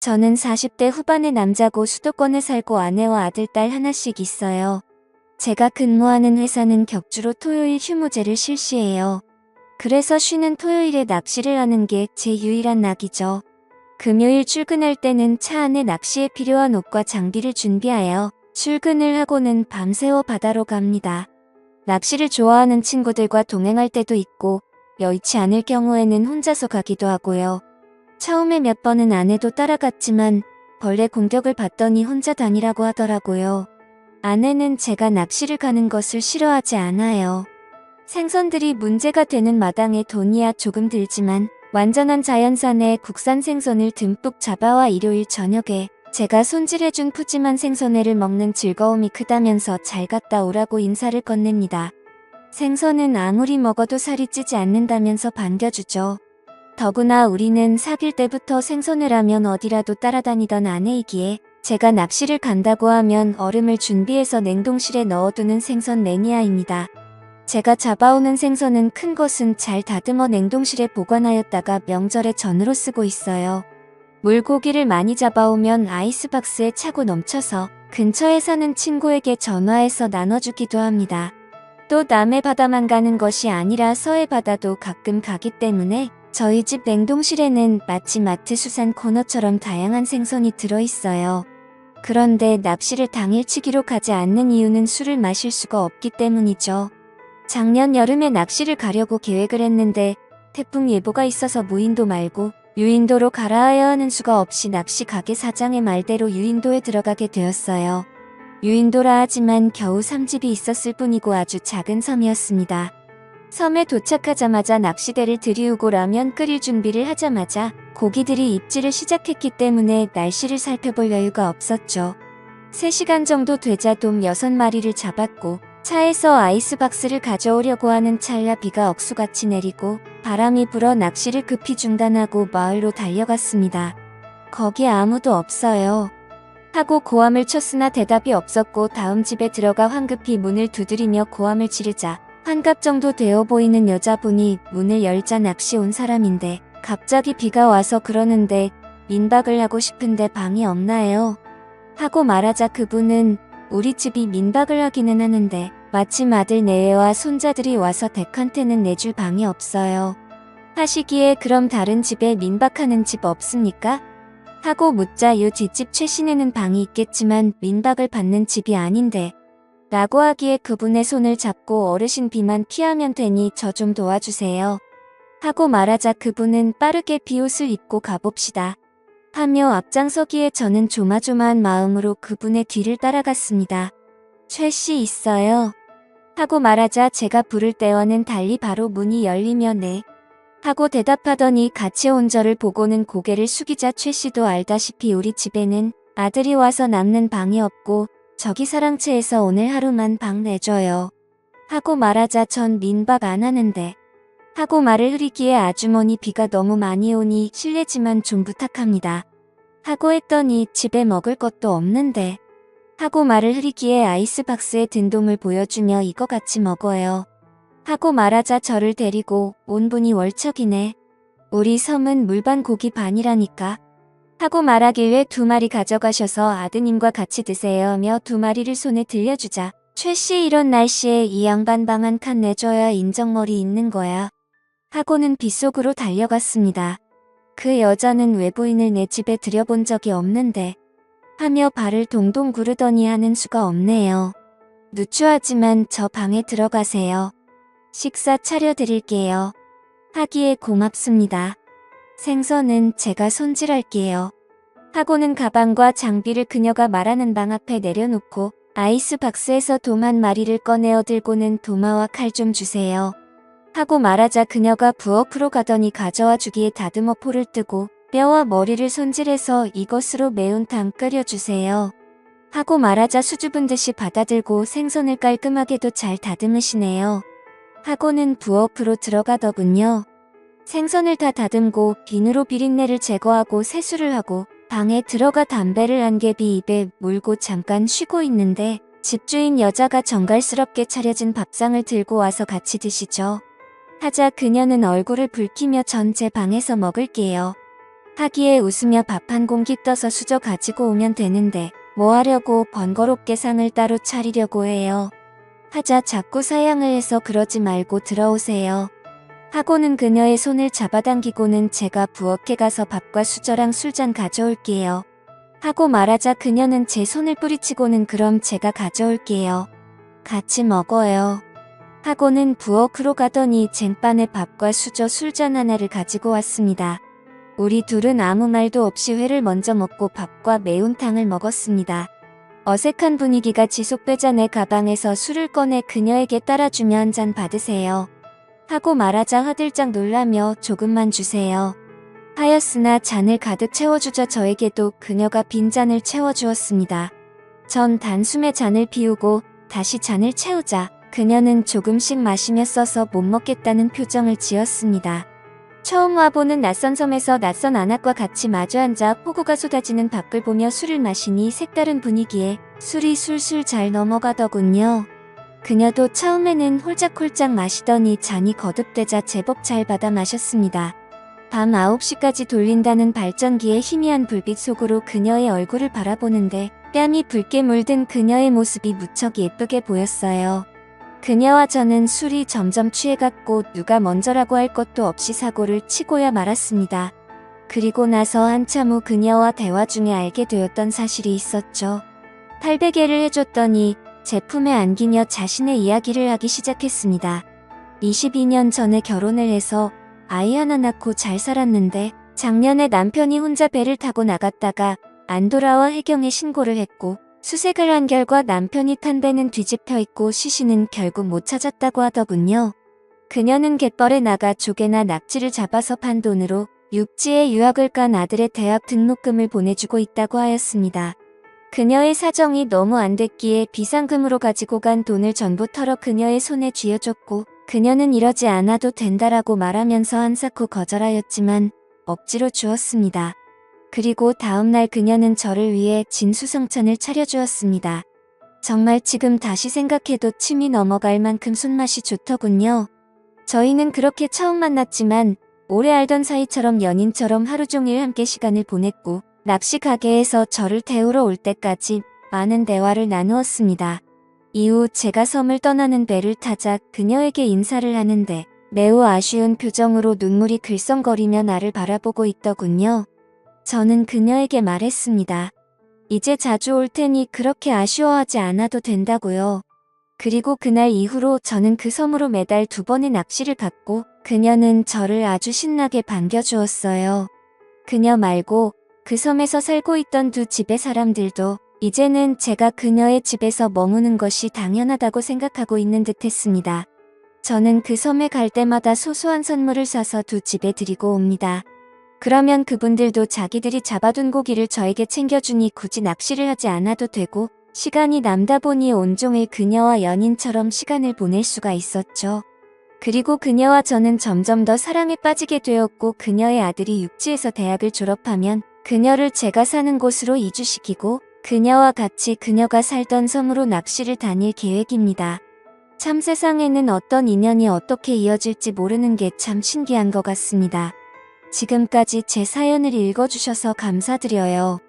저는 40대 후반의 남자고 수도권에 살고 아내와 아들, 딸 하나씩 있어요. 제가 근무하는 회사는 격주로 토요일 휴무제를 실시해요. 그래서 쉬는 토요일에 낚시를 하는 게 제 유일한 낙이죠. 금요일 출근할 때는 차 안에 낚시에 필요한 옷과 장비를 준비하여 출근을 하고는 밤새워 바다로 갑니다. 낚시를 좋아하는 친구들과 동행할 때도 있고 여의치 않을 경우에는 혼자서 가기도 하고요. 처음에 몇 번은 아내도 따라갔지만 벌레 공격을 받더니 혼자 다니라고 하더라고요. 아내는 제가 낚시를 가는 것을 싫어하지 않아요. 생선들이 문제가 되는 마당에 돈이야 조금 들지만 완전한 자연산의 국산 생선을 듬뿍 잡아와 일요일 저녁에 제가 손질해준 푸짐한 생선회를 먹는 즐거움이 크다면서 잘 갔다 오라고 인사를 건넵니다. 생선은 아무리 먹어도 살이 찌지 않는다면서 반겨주죠. 더구나 우리는 사귈 때부터 생선회라면 어디라도 따라다니던 아내이기에 제가 낚시를 간다고 하면 얼음을 준비해서 냉동실에 넣어두는 생선 매니아입니다. 제가 잡아오는 생선은 큰 것은 잘 다듬어 냉동실에 보관하였다가 명절에 전으로 쓰고 있어요. 물고기를 많이 잡아오면 아이스박스에 차고 넘쳐서 근처에 사는 친구에게 전화해서 나눠주기도 합니다. 또 남해 바다만 가는 것이 아니라 서해 바다도 가끔 가기 때문에 저희 집 냉동실에는 마치 마트 수산 코너처럼 다양한 생선이 들어있어요. 그런데 낚시를 당일치기로 가지 않는 이유는 술을 마실 수가 없기 때문이죠. 작년 여름에 낚시를 가려고 계획을 했는데 태풍 예보가 있어서 무인도 말고 유인도로 갈아야 하는 수가 없이 낚시 가게 사장의 말대로 유인도에 들어가게 되었어요. 유인도라 하지만 겨우 3집이 있었을 뿐이고 아주 작은 섬이었습니다. 섬에 도착하자마자 낚시대를 들이우고 라면 끓일 준비를 하자마자 고기들이 입질을 시작했기 때문에 날씨를 살펴볼 여유가 없었죠. 3시간 정도 되자 돔 6마리를 잡았고 차에서 아이스박스를 가져오려고 하는 찰나 비가 억수같이 내리고 바람이 불어 낚시를 급히 중단하고 마을로 달려갔습니다. 거기 아무도 없어요. 하고 고함을 쳤으나 대답이 없었고 다음 집에 들어가 황급히 문을 두드리며 고함을 지르자 한갑 정도 되어 보이는 여자분이 문을 열자 낚시 온 사람인데 갑자기 비가 와서 그러는데 민박을 하고 싶은데 방이 없나요? 하고 말하자 그분은 우리 집이 민박을 하기는 하는데 마침 아들 내외와 손자들이 와서 댁한테는 내줄 방이 없어요. 하시기에 그럼 다른 집에 민박하는 집 없습니까? 하고 묻자 요 뒷집 최씨네는 방이 있겠지만 민박을 받는 집이 아닌데 라고 하기에 그분의 손을 잡고 어르신 비만 피하면 되니 저 좀 도와주세요. 하고 말하자 그분은 빠르게 비옷을 입고 가봅시다. 하며 앞장서기에 저는 조마조마한 마음으로 그분의 뒤를 따라갔습니다. 최씨 있어요. 하고 말하자 제가 부를 때와는 달리 바로 문이 열리며 네. 하고 대답하더니 같이 온 저를 보고는 고개를 숙이자 최씨도 알다시피 우리 집에는 아들이 와서 남는 방이 없고 저기 사랑채에서 오늘 하루만 방 내줘요. 하고 말하자 전 민박 안 하는데. 하고 말을 흐리기에 아주머니 비가 너무 많이 오니 실례지만 좀 부탁합니다. 하고 했더니 집에 먹을 것도 없는데. 하고 말을 흐리기에 아이스박스에 든 돔을 보여주며 이거 같이 먹어요. 하고 말하자 저를 데리고 온 분이 월척이네. 우리 섬은 물반 고기 반이라니까. 하고 말하길래 2마리 가져가셔서 아드님과 같이 드세요 하며 2마리를 손에 들려주자 최씨 이런 날씨에 이 양반 방 한 칸 내줘야 인정머리 있는 거야. 하고는 빗속으로 달려갔습니다. 그 여자는 외부인을 내 집에 들여본 적이 없는데 하며 발을 동동 구르더니 하는 수가 없네요. 누추하지만 저 방에 들어가세요. 식사 차려드릴게요. 하기에 고맙습니다. 생선은 제가 손질할게요. 하고는 가방과 장비를 그녀가 말하는 방 앞에 내려놓고 아이스박스에서 돔 1마리를 꺼내어 들고는 도마와 칼 좀 주세요. 하고 말하자 그녀가 부엌으로 가더니 가져와 주기에 다듬어 포를 뜨고 뼈와 머리를 손질해서 이것으로 매운탕 끓여주세요. 하고 말하자 수줍은 듯이 받아들고 생선을 깔끔하게도 잘 다듬으시네요. 하고는 부엌으로 들어가더군요. 생선을 다 다듬고 비누로 비린내를 제거하고 세수를 하고 방에 들어가 담배를 한 개비 입에 물고 잠깐 쉬고 있는데 집주인 여자가 정갈스럽게 차려진 밥상을 들고 와서 같이 드시죠. 하자 그녀는 얼굴을 붉히며 전 제 방에서 먹을게요. 하기에 웃으며 밥 한 공기 떠서 수저 가지고 오면 되는데 뭐 하려고 번거롭게 상을 따로 차리려고 해요. 하자 자꾸 사양을 해서 그러지 말고 들어오세요. 하고는 그녀의 손을 잡아당기고는 제가 부엌에 가서 밥과 수저랑 술잔 가져올게요. 하고 말하자 그녀는 제 손을 뿌리치고는 그럼 제가 가져올게요. 같이 먹어요. 하고는 부엌으로 가더니 쟁반에 밥과 수저 술잔 하나를 가지고 왔습니다. 우리 둘은 아무 말도 없이 회를 먼저 먹고 밥과 매운탕을 먹었습니다. 어색한 분위기가 지속되자 내 가방에서 술을 꺼내 그녀에게 따라주며 한 잔 받으세요. 하고 말하자 화들짝 놀라며 조금만 주세요. 하였으나 잔을 가득 채워주자 저에게도 그녀가 빈잔을 채워주었습니다. 전 단숨에 잔을 비우고 다시 잔을 채우자 그녀는 조금씩 마시며 써서 못 먹겠다는 표정을 지었습니다. 처음 와보는 낯선 섬에서 낯선 안악과 같이 마주 앉아 폭우가 쏟아지는 밖을 보며 술을 마시니 색다른 분위기에 술이 술술 잘 넘어가더군요. 그녀도 처음에는 홀짝홀짝 마시더니 잔이 거듭되자 제법 잘 받아 마셨습니다. 밤 9시까지 돌린다는 발전기의 희미한 불빛 속으로 그녀의 얼굴을 바라보는데 뺨이 붉게 물든 그녀의 모습이 무척 예쁘게 보였어요. 그녀와 저는 술이 점점 취해갔고 누가 먼저라고 할 것도 없이 사고를 치고야 말았습니다. 그리고 나서 한참 후 그녀와 대화 중에 알게 되었던 사실이 있었죠. 탈베개를 해줬더니 제 품에 안기며 자신의 이야기를 하기 시작했습니다. 22년 전에 결혼을 해서 아이 하나 낳고 잘 살았는데 작년에 남편이 혼자 배를 타고 나갔다가 안 돌아와 해경에 신고를 했고 수색을 한 결과 남편이 탄 배는 뒤집혀 있고 시신은 결국 못 찾았다고 하더군요. 그녀는 갯벌에 나가 조개나 낙지를 잡아서 판 돈으로 육지에 유학을 간 아들의 대학 등록금을 보내주고 있다고 하였습니다. 그녀의 사정이 너무 안 됐기에 비상금으로 가지고 간 돈을 전부 털어 그녀의 손에 쥐어줬고 그녀는 이러지 않아도 된다라고 말하면서 한사코 거절하였지만 억지로 주었습니다. 그리고 다음날 그녀는 저를 위해 진수성찬을 차려주었습니다. 정말 지금 다시 생각해도 침이 넘어갈 만큼 손맛이 좋더군요. 저희는 그렇게 처음 만났지만 오래 알던 사이처럼 연인처럼 하루 종일 함께 시간을 보냈고 낚시 가게에서 저를 태우러 올 때까지 많은 대화를 나누었습니다. 이후 제가 섬을 떠나는 배를 타자 그녀에게 인사를 하는데 매우 아쉬운 표정으로 눈물이 글썽거리며 나를 바라보고 있더군요. 저는 그녀에게 말했습니다. 이제 자주 올 테니 그렇게 아쉬워하지 않아도 된다고요. 그리고 그날 이후로 저는 그 섬으로 매달 2번의 낚시를 갔고 그녀는 저를 아주 신나게 반겨주었어요. 그녀 말고 그 섬에서 살고 있던 2 집의 사람들도 이제는 제가 그녀의 집에서 머무는 것이 당연하다고 생각하고 있는 듯 했습니다. 저는 그 섬에 갈 때마다 소소한 선물을 사서 2 집에 드리고 옵니다. 그러면 그분들도 자기들이 잡아둔 고기를 저에게 챙겨주니 굳이 낚시를 하지 않아도 되고 시간이 남다 보니 온종일 그녀와 연인처럼 시간을 보낼 수가 있었죠. 그리고 그녀와 저는 점점 더 사랑에 빠지게 되었고 그녀의 아들이 육지에서 대학을 졸업하면 그녀를 제가 사는 곳으로 이주시키고 그녀와 같이 그녀가 살던 섬으로 낚시를 다닐 계획입니다. 참 세상에는 어떤 인연이 어떻게 이어질지 모르는 게 참 신기한 것 같습니다. 지금까지 제 사연을 읽어주셔서 감사드려요.